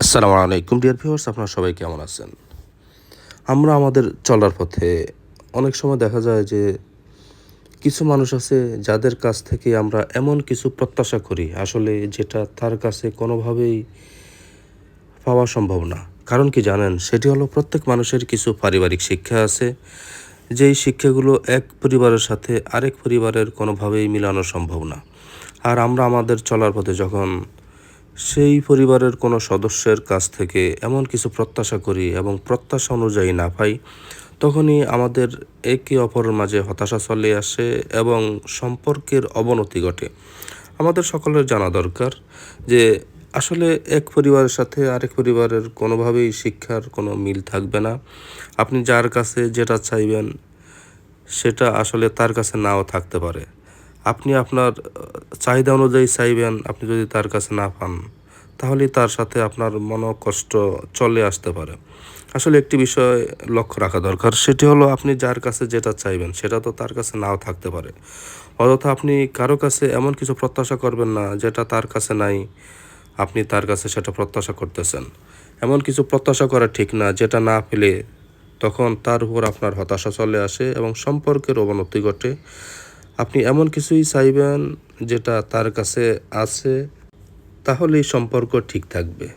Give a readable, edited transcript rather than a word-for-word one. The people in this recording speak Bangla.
আসসালামু আলাইকুম ডিয়ার ভিউয়ার্স, আপনারা সবাই কেমন আছেন? আমরা আমাদের চলার পথে অনেক সময় দেখা যায় যে কিছু মানুষ আছে যাদের কাছ থেকে আমরা এমন কিছু প্রত্যাশা করি আসলে যেটা তার কাছে কোনোভাবেই পাওয়া সম্ভব না। কারণ কি জানেন? সেটি হলো প্রত্যেক মানুষের কিছু পারিবারিক শিক্ষা আছে, যেই শিক্ষাগুলো এক পরিবারের সাথে আরেক পরিবারের কোনোভাবেই মিলানো সম্ভব না। আর আমরা আমাদের চলার পথে যখন সেই পরিবারের কোনো সদস্যের কাছ থেকে এমন কিছু প্রত্যাশা করি এবং প্রত্যাশা অনুযায়ী না পাই, তখনই আমাদের একে অপরের মাঝে হতাশা চলে আসে এবং সম্পর্কের অবনতি ঘটে। আমাদের সকলের জানা দরকার যে আসলে এক পরিবারের সাথে আরেক পরিবারের কোনোভাবেই শিক্ষার কোনো মিল থাকবে না। আপনি যার কাছে যেটা চাইবেন সেটা আসলে তার কাছে নাও থাকতে পারে। আপনি আপনার চাহিদা অনুযায়ী চাইবেন, আপনি যদি তার কাছে না পান, তাহলে তার সাথে আপনার মনোকষ্ট চলে আসতে পারে। আসলে একটি বিষয় লক্ষ্য রাখা দরকার, সেটি হলো আপনি যার কাছে যেটা চাইবেন সেটা তো তার কাছে নাও থাকতে পারে। অযথা আপনি কারো কাছে এমন কিছু প্রত্যাশা করবেন না যেটা তার কাছে নাই, আপনি তার কাছে সেটা প্রত্যাশা করতেছেন। এমন কিছু প্রত্যাশা করা ঠিক না যেটা না পেলে তখন তার উপর আপনার হতাশা চলে আসে এবং সম্পর্কের অবনতি ঘটে। আপনি এমন কিছুই চাইবেন যেটা তার কাছে আছে, তাহলেই সম্পর্ক ঠিক থাকবে।